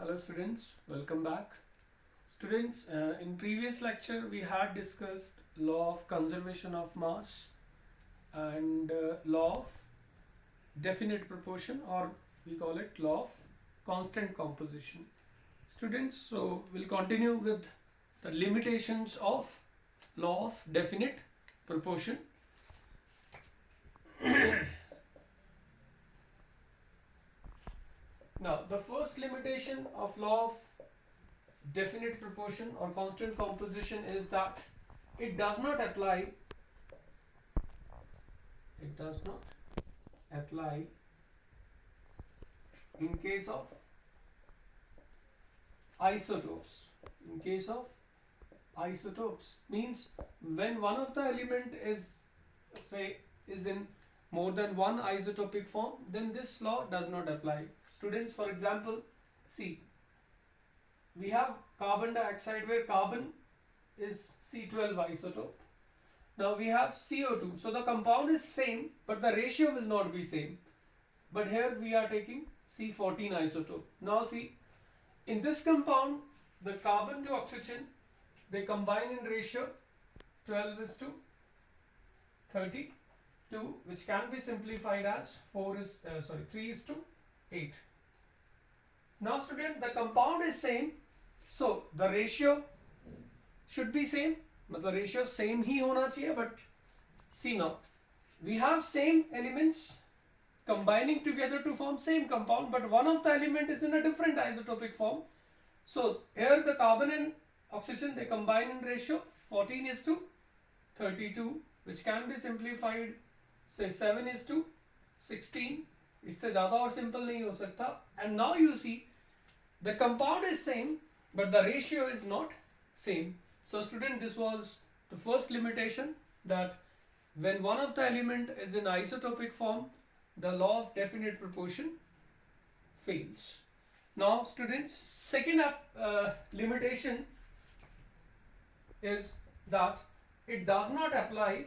Hello students, welcome back. Students, in previous lecture we had discussed law of conservation of mass and law of definite proportion, or we call it law of constant composition. Students, so we'll continue with the limitations of law of definite proportion. Now the first limitation of law of definite proportion or constant composition is that it does not apply in case of isotopes. In case of isotopes means when one of the element is, say, is in more than one isotopic form, then this law does not apply. Students, for example, see, we have carbon dioxide where carbon is C12 isotope. Now we have CO2, so the compound is same but the ratio will not be same. But here we are taking C14 isotope. Now see, in this compound the carbon to oxygen, they combine in ratio 12 is to 32, which can be simplified as 3 is to 8. Now student, the compound is same, so the ratio should be same, मतलब ratio same ही होना चाहिए. But see, now we have same elements combining together to form same compound, but one of the element is in a different isotopic form. So here the carbon and oxygen, they combine in ratio 14 is to 32, which can be simplified, say 7 is to 16. इससे ज़्यादा और simple नहीं हो सकता. And now you see, the compound is same but the ratio is not same. So student, this was the first limitation, that when one of the element is in isotopic form, the law of definite proportion fails. Now students, second limitation is that it does not apply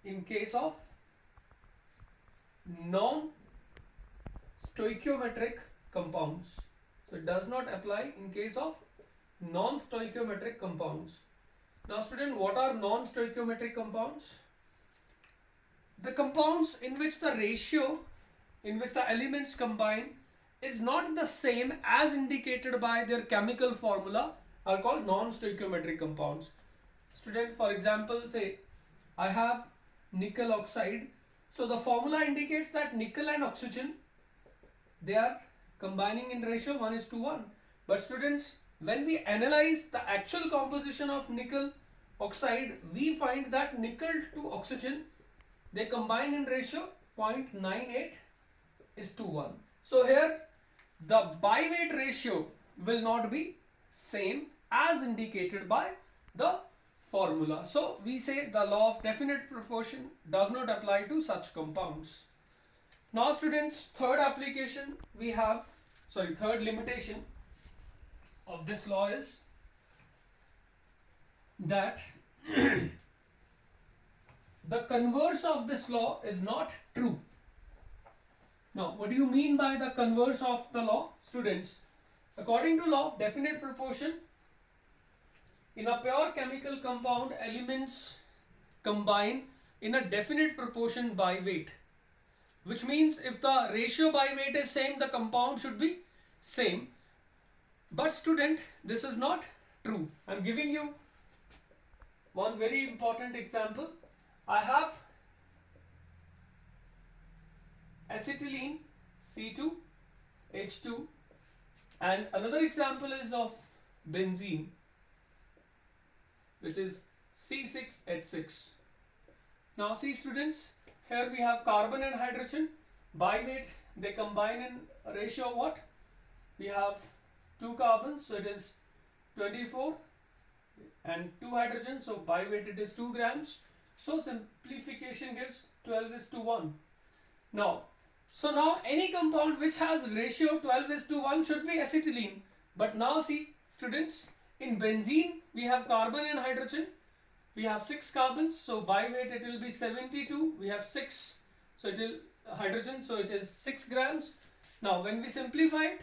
in case of non-stoichiometric compounds. So it does not apply in case of non-stoichiometric compounds. Now student, what are non-stoichiometric compounds? The compounds in which the ratio in which the elements combine is not the same as indicated by their chemical formula are called non-stoichiometric compounds. Student, for example, say I have nickel oxide. So the formula indicates that nickel and oxygen, they are combining in ratio 1 is to 1. But students, when we analyze the actual composition of nickel oxide, we find that nickel to oxygen, they combine in ratio 0.98 is to 1. So here the by-weight ratio will not be same as indicated by the formula. So we say the law of definite proportion does not apply to such compounds. Now students, third limitation of this law is that the converse of this law is not true. Now, what do you mean by the converse of the law? Students, according to law of definite proportion, in a pure chemical compound, elements combine in a definite proportion by weight, which means if the ratio by weight is same, the compound should be same. But student, this is not true. I am giving you one very important example. I have acetylene C2H2, and another example is of benzene, which is C6H6. Now see students, here we have carbon and hydrogen. By weight, they combine in a ratio of what? We have 2 carbons, so it is 24, and 2 hydrogen, so by weight it is 2 grams. So simplification gives 12 is to 1. Now any compound which has ratio 12 is to 1 should be acetylene. But now see students, in benzene we have carbon and hydrogen. We have 6 carbons, so by weight it will be 72. We have 6, so it will hydrogen, so it is 6 grams. Now when we simplify it,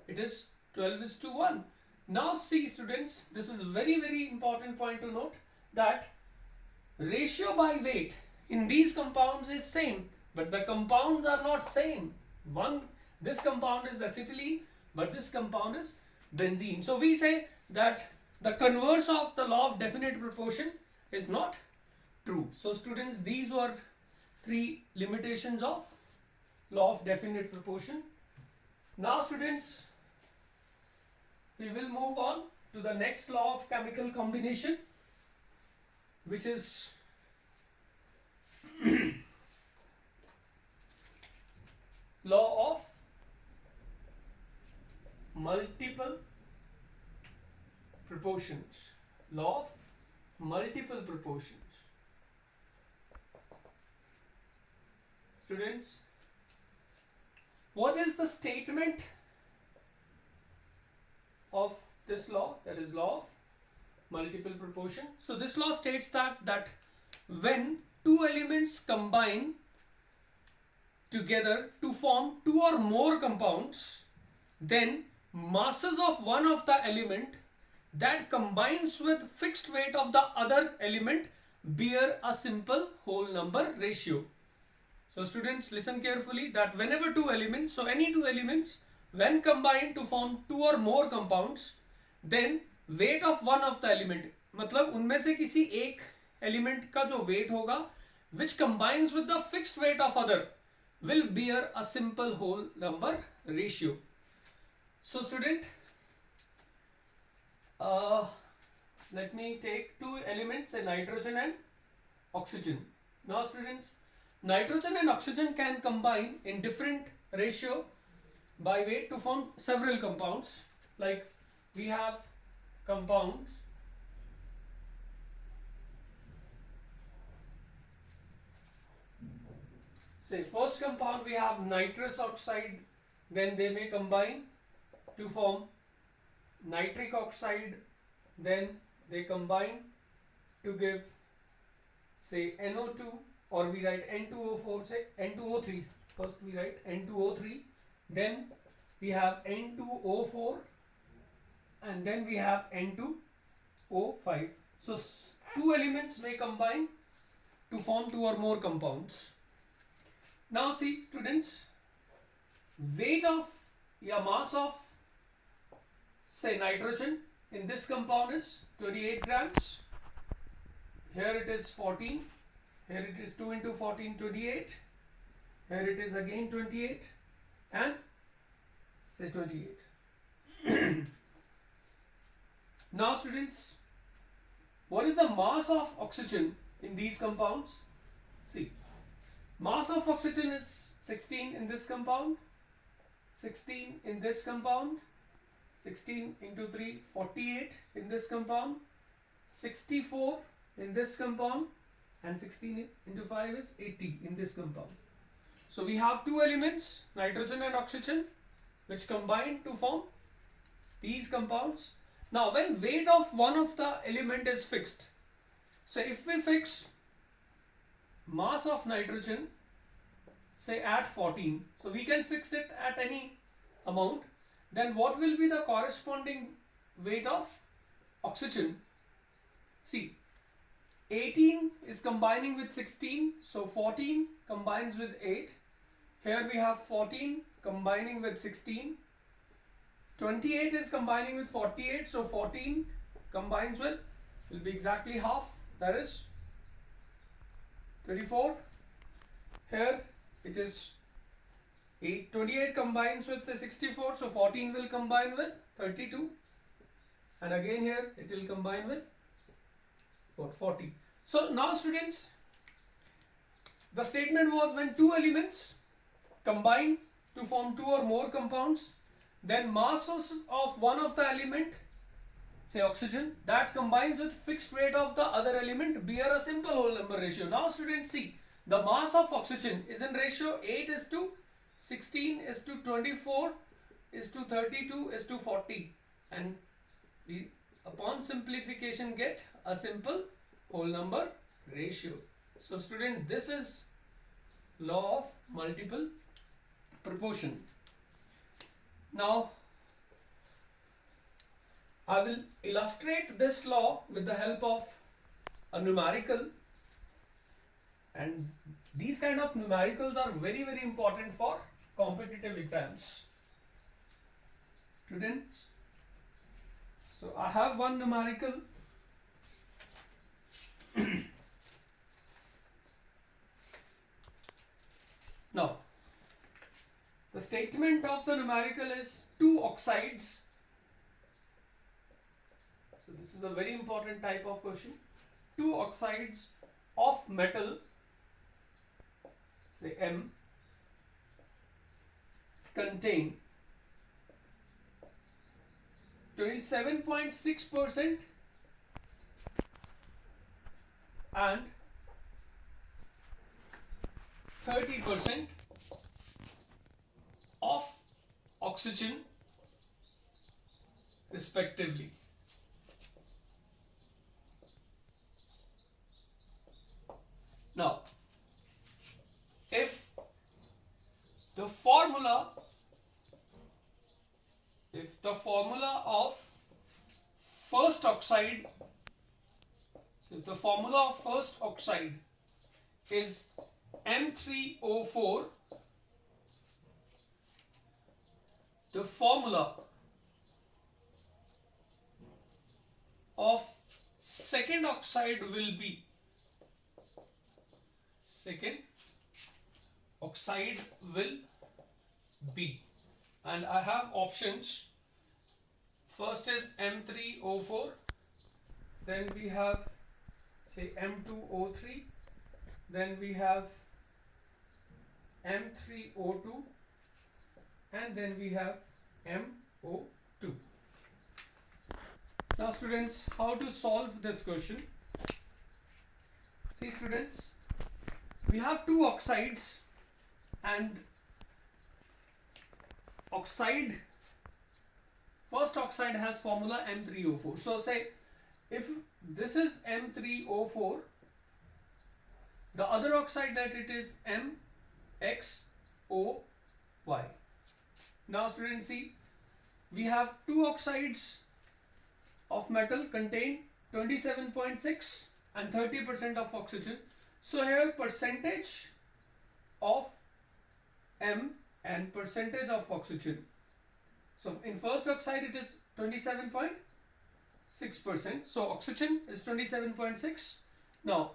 it is 12:1. Now see students, this is very important point to note, that ratio by weight in these compounds is same, but the compounds are not same. This compound is acetylene, but this compound is benzene. So we say that the converse of the law of definite proportion is not true. So students, these were 3 limitations of law of definite proportion. Now students, we will move on to the next law of chemical combination, which is law of multiple proportions. Law of multiple proportions. Students, what is the statement of this law? That is law of multiple proportion. So this law states that when two elements combine together to form 2 or more compounds, then masses of one of the element that combines with fixed weight of the other element bear a simple whole number ratio. So students, listen carefully, that whenever two elements, so any two elements, when combined to form 2 or more compounds, then weight of one of the element, मतलब उनमें से किसी एक element का जो weight होगा, which combines with the fixed weight of other, will bear a simple whole number ratio. So student, let me take two elements, say nitrogen and oxygen. Now students, nitrogen and oxygen can combine in different ratio by weight to form several compounds. Like we have compounds, say first compound we have nitrous oxide, then they may combine to form nitric oxide, then they combine to give say NO2, or we write N2O4, say N2O3, first we write N2O3, then we have N2O4, and then we have N2O5. So two elements may combine to form 2 or more compounds. Now see students, weight of mass of say nitrogen in this compound is 28 grams. Here it is 14. Here it is 2 into 14, 28. Here it is again 28 and say 28. Now students, what is the mass of oxygen in these compounds? See, mass of oxygen is 16 in this compound, 16 in this compound, 16 into 3, 48 in this compound, 64 in this compound, and 16 into 5 is 80 in this compound. So we have two elements, nitrogen and oxygen, which combine to form these compounds. Now when weight of one of the element is fixed, so if we fix mass of nitrogen say at 14, so we can fix it at any amount, then what will be the corresponding weight of oxygen? See, 18 is combining with 16, so 14 combines with 8. Here we have 14 combining with 16. 28 is combining with 48, so 14 combines with, will be exactly half, that is 24. Here it is 28 combines with say 64, so 14 will combine with 32, and again here it will combine with what, 40. So now students, the statement was when two elements combine to form 2 or more compounds, then masses of one of the element, say oxygen, that combines with fixed weight of the other element bear a simple whole number ratio. Now students see, the mass of oxygen is in ratio 8 is to 16 is to 24 is to 32 is to 40, and we upon simplification get a simple whole number ratio. So student, this is Law of multiple proportion. Now, I will illustrate this law with the help of a numerical, and these kind of numericals are very important for competitive exams. Students, so I have one numerical. Now, the statement of the numerical is two oxides. So this is a very important type of question. Two oxides of metal, say M, contain 27.6% and 30% of oxygen respectively. Now, if the formula of first oxide, so if the formula of first oxide is M3O4, the formula of second oxide will be and I have options. First is M3O4, then we have say M2O3, then we have M3O2, and then we have MO2. Now students, how to solve this question? See students, we have two oxides and first oxide has formula M3O4. So say if this is M3O4, the other oxide that it is MXOY. Now students, see, we have two oxides of metal contain 27.6 and 30% of oxygen. So here percentage of M and percentage of oxygen. So in first oxide it is 27.6%. So oxygen is 27.6. Now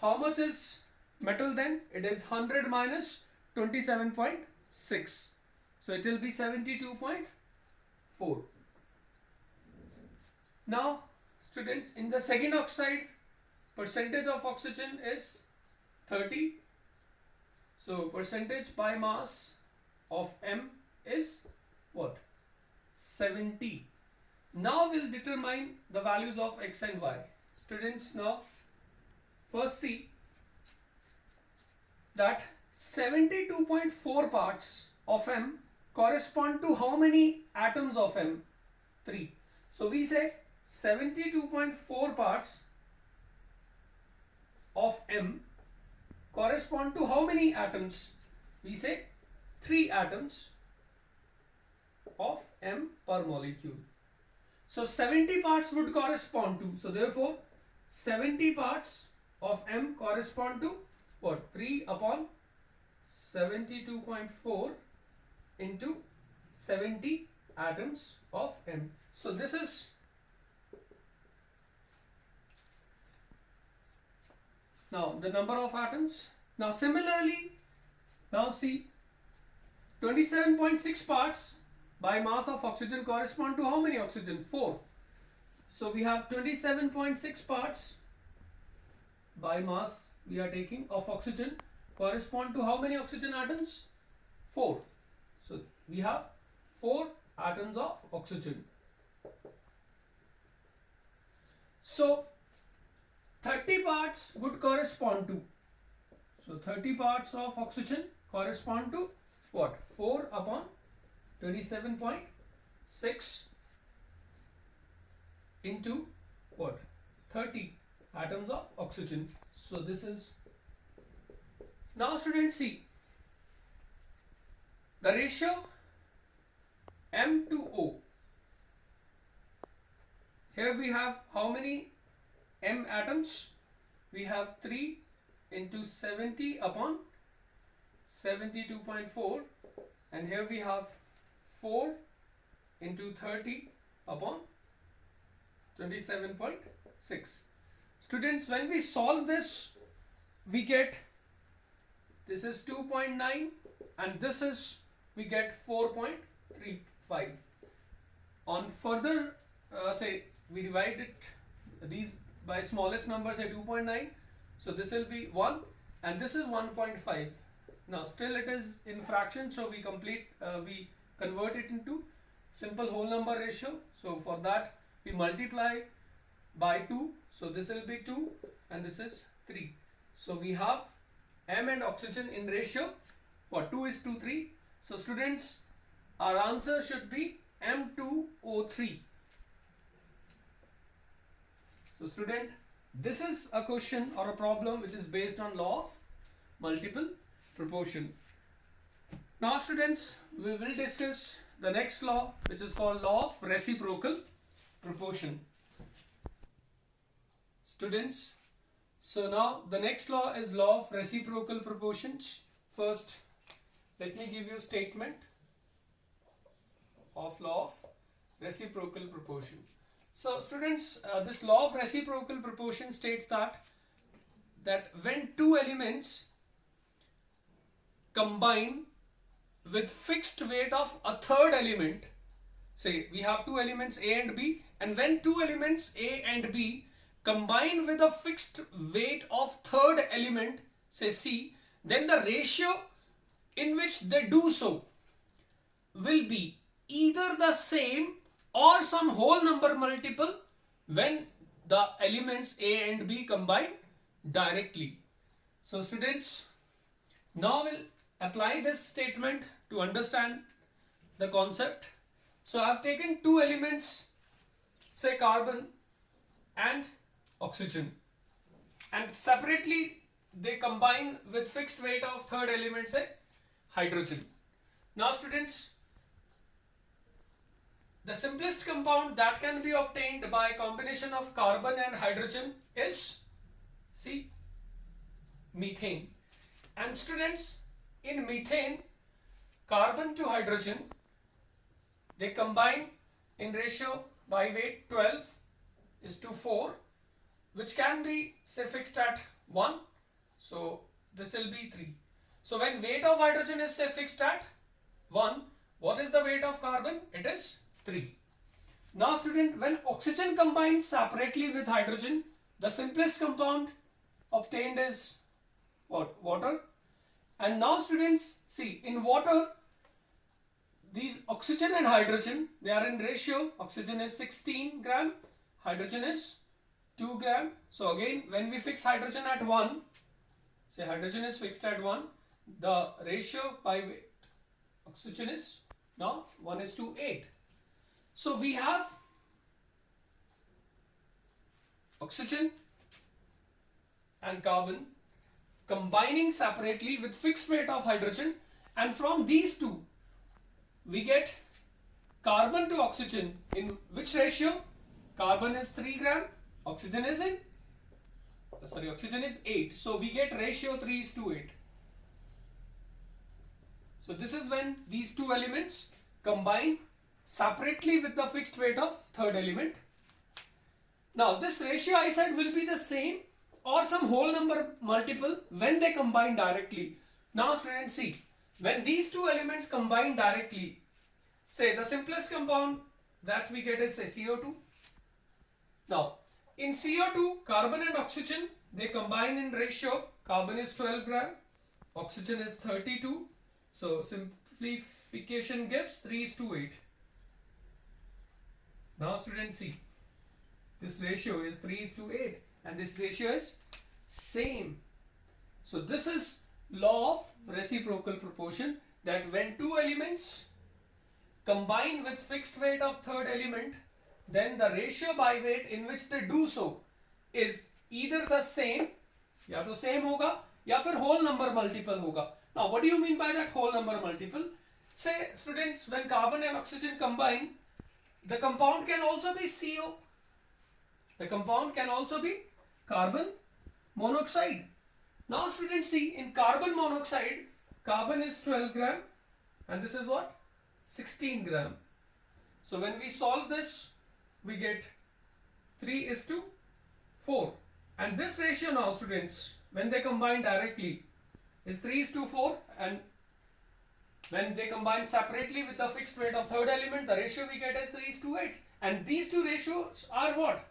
how much is metal then? It is 100 minus 27.6. So it will be 72.4. Now students, in the second oxide, percentage of oxygen is 30. So percentage by mass of M is what? 70. Now we'll determine the values of X and Y. Students, now first see that 72.4 parts of M correspond to how many atoms of M? 3. So we say 72.4 parts of M correspond to how many atoms? We say 3 atoms of M per molecule. So 70 parts would correspond to, so therefore 70 parts of M correspond to what? 3 upon 72.4 into 70 atoms of M. So this is now the number of atoms. Now similarly, now see, 27.6 parts by mass of oxygen correspond to how many oxygen? 4. So we have 27.6 parts by mass we are taking of oxygen correspond to how many oxygen atoms? 4. So we have 4 atoms of oxygen. So 30 parts would correspond to, so 30 parts of oxygen correspond to what? 4 upon 27.6 into what? 30 atoms of oxygen. So this is Now students see the ratio M to O. Here we have how many M atoms? We have 3 into 70 upon 72.4, and here we have 4 into 30 upon 27.6. Students, when we solve this, we get this is 2.9 and this is we get 4.35. On further say we divide it these by smallest number, say 2.9, so this will be 1 and this is 1.5. Now still it is in fraction, so we convert it into simple whole number ratio. So for that we multiply by 2, so this will be 2 and this is 3. So we have M and oxygen in ratio what, 2:3. So students, our answer should be M2O3. So student, this is a question or a problem which is based on law of multiple proportion. Now students, we will discuss the next law, which is called law of reciprocal proportion. Students, so now the next law is law of reciprocal proportions. First, let me give you a statement of law of reciprocal proportion. So students, this law of reciprocal proportion states that when two elements combine with fixed weight of a third element, say we have two elements A and B, and when two elements A and B combine with a fixed weight of third element, say C, then the ratio in which they do so will be either the same or some whole number multiple when the elements A and B combine directly. So students, now we'll apply this statement to understand the concept. So I have taken two elements, say carbon and oxygen, and separately they combine with fixed weight of third element, say hydrogen. Now students, the simplest compound that can be obtained by combination of carbon and hydrogen is, see, methane. And students, in methane, carbon to hydrogen, they combine in ratio by weight 12:4, which can be, say, fixed at 1, so this will be 3. So when weight of hydrogen is, say, fixed at 1, what is the weight of carbon? It is 3. Now student, when oxygen combines separately with hydrogen, the simplest compound obtained is what? Water. And now students, see, in water, these oxygen and hydrogen, they are in ratio. Oxygen is 16 gram, hydrogen is 2 gram. So again, when we fix hydrogen at 1, say hydrogen is fixed at 1, the ratio by weight oxygen is now 1:8. So we have oxygen and carbon combining separately with fixed weight of hydrogen, and from these two we get carbon to oxygen in which ratio? Carbon is 3 gram, oxygen is oxygen is 8. So we get ratio 3:8. So this is when these two elements combine separately with the fixed weight of third element. Now this ratio I said will be the same or some whole number multiple when they combine directly. Now students, see, when these two elements combine directly, say the simplest compound that we get is, say, CO2. Now in CO2, carbon and oxygen, they combine in ratio. Carbon is 12 gram, oxygen is 32. So simplification gives 3:8. Now students, see, this ratio is 3:8 and this ratio is same. So this is law of reciprocal proportion, that when two elements combine with fixed weight of third element, then the ratio by weight in which they do so is either the same, या तो same होगा या फिर whole number multiple होगा. Now what do you mean by that whole number multiple? Say students, when carbon and oxygen combine, the compound can also be CO. The compound can also be carbon monoxide. Now students, see, in carbon monoxide, carbon is 12 gram and this is what? 16 gram. So when we solve this, we get 3:4. And this ratio now students, when they combine directly, is 3:4, and when they combine separately with the fixed weight of third element, the ratio we get is 3:8. And these two ratios are what?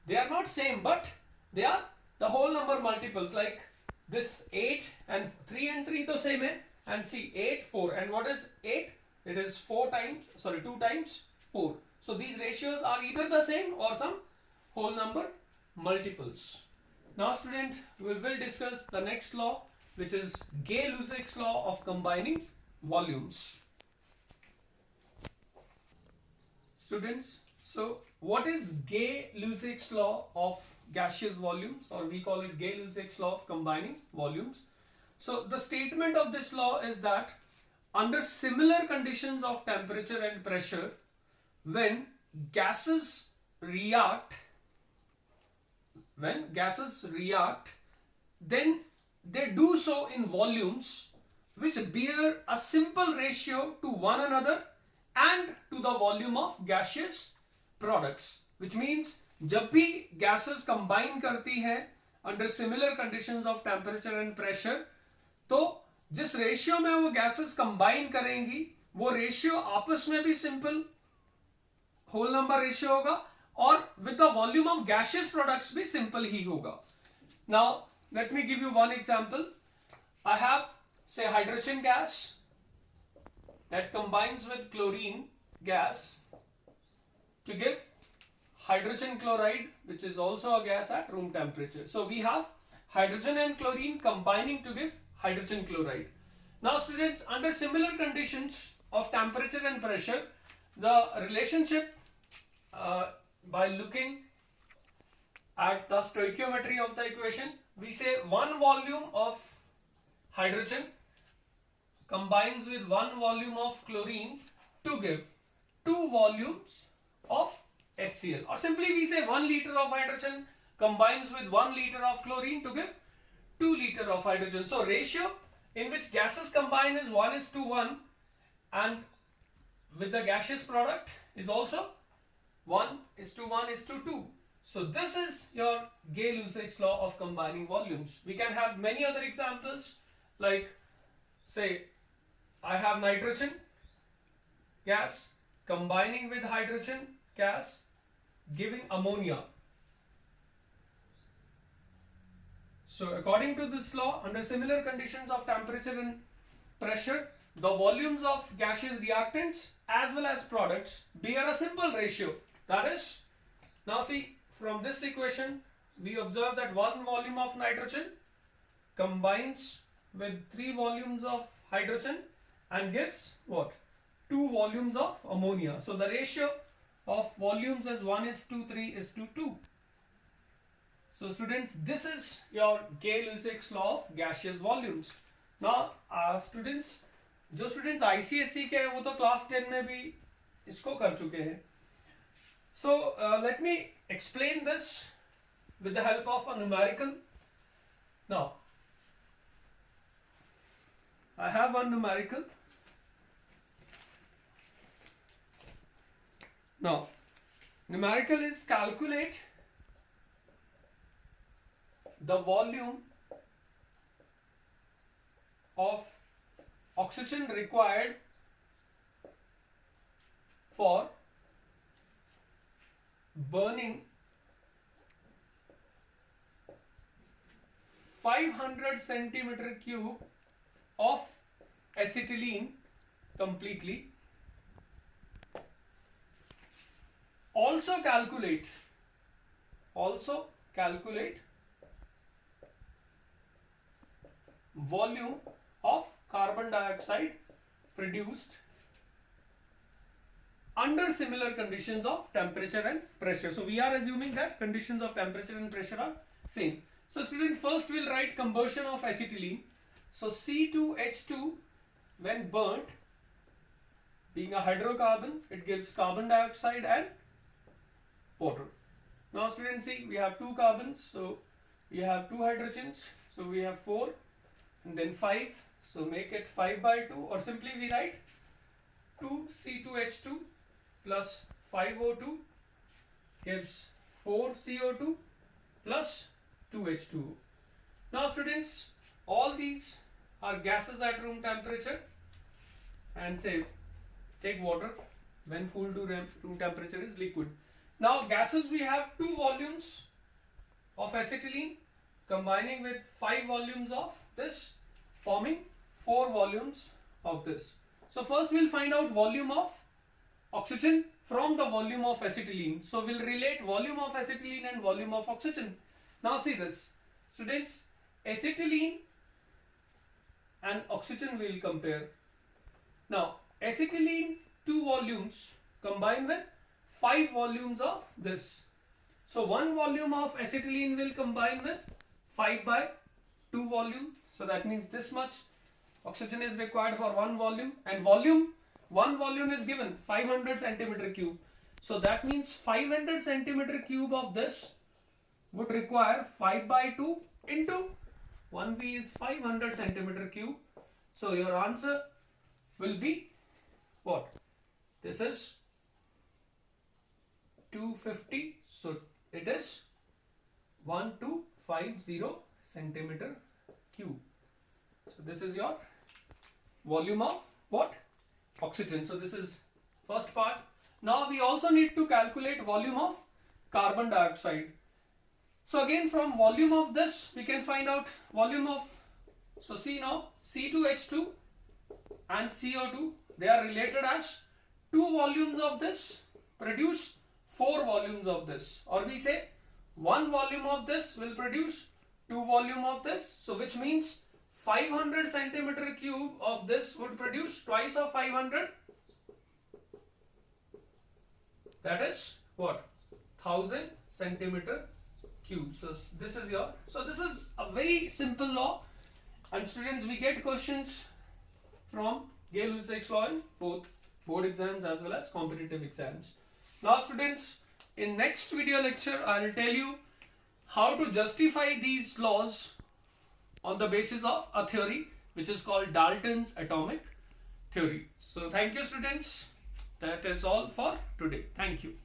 They are not same, but they are the whole number multiples. Like this 8 and 3 and 3 to same hai. And see 8, 4. And what is 8? It is 2 times 4. So these ratios are either the same or some whole number multiples. Now student, we will discuss the next law, which is Gay-Lussac's law of combining volumes. Students, so what is Gay-Lussac's law of gaseous volumes, or we call it Gay-Lussac's law of combining volumes? So the statement of this law is that under similar conditions of temperature and pressure, when gases react, then they do so in volumes which bear a simple ratio to one another and to the volume of gaseous products. Which means जब भी gases combine करती हैं under similar conditions of temperature and pressure, तो जिस ratio में वो gases combine करेंगी वो रेशियो आपस में भी सिंपल होल नंबर रेशियो होगा और with the volume of gaseous products भी सिंपल ही होगा. Now let me give you one example. I have say hydrogen gas that combines with chlorine gas to give hydrogen chloride, which is also a gas at room temperature. So we have hydrogen and chlorine combining to give hydrogen chloride. Now students, under similar conditions of temperature and pressure, the relationship by looking at the stoichiometry of the equation, we say one volume of hydrogen combines with one volume of chlorine to give 2 volumes of HCl, or simply we say 1 liter of hydrogen combines with 1 liter of chlorine to give 2 liter of hydrogen. So ratio in which gases combine is 1:1, and with the gaseous product is also 1:1:2. So this is your Gay-Lussac's law of combining volumes. We can have many other examples, like say I have nitrogen gas combining with hydrogen gas giving ammonia. So according to this law, under similar conditions of temperature and pressure, the volumes of gaseous reactants as well as products bear a simple ratio. That is, now see, from this equation we observe that 1 volume of nitrogen combines with 3 volumes of hydrogen and gives what? 2 volumes of ammonia. So the ratio of volumes is 1:3:2. So students, this is your Gay-Lussac's law of gaseous volumes. Now students, जो students ICSE के हैं वो तो class 10 में भी इसको कर चुके हैं. So let me explain this with the help of a numerical. Now I have one numerical. Now numerical is calculate the volume of oxygen required for burning 500 centimeter cube of acetylene completely. Also calculate volume of carbon dioxide produced under similar conditions of temperature and pressure. So we are assuming that conditions of temperature and pressure are same. So student, first we'll write combustion of acetylene. So C2H2 when burnt, being a hydrocarbon, it gives carbon dioxide and water. Now students, see, we have two carbons, so we have two hydrogens, so we have 4 and then 5, so make it 5 by 2, or simply we write 2C2H2 plus 5O2 gives 4CO2 plus 2H2O. Now students, all these are gases at room temperature, and say take water when cooled to room temperature is liquid. Now gases, we have 2 volumes of acetylene combining with 5 volumes of this, forming 4 volumes of this. So first we'll find out volume of oxygen from the volume of acetylene. So we'll relate volume of acetylene and volume of oxygen. Now see this, students, acetylene and oxygen we'll compare. Now acetylene 2 volumes combined with 5 volumes of this. So 1 volume of acetylene will combine with 5 by 2 volume. So that means this much oxygen is required for 1 volume, and one volume is given 500 centimeter cube. So that means 500 centimeter cube of this would require 5 by 2 into 1V is 500 centimeter cube. So your answer will be what? This is 250. So it is 1250 centimeter cube. So this is your volume of what? Oxygen. So this is first part. Now we also need to calculate volume of carbon dioxide. So again, from volume of this we can find out volume of, so see now, C2H2 and CO2, they are related as 2 volumes of this produce 4 volumes of this, or we say 1 volume of this will produce 2 volume of this. So which means 500 centimeter cube of this would produce twice of 500. That is what? 1000 centimeter cube. So this is your, so this is a very simple law, and students, we get questions from Gay-Lussac's law in both board exams as well as competitive exams. Now students, in next video lecture I will tell you how to justify these laws on the basis of a theory which is called Dalton's atomic theory. So thank you students, that is all for today. Thank you.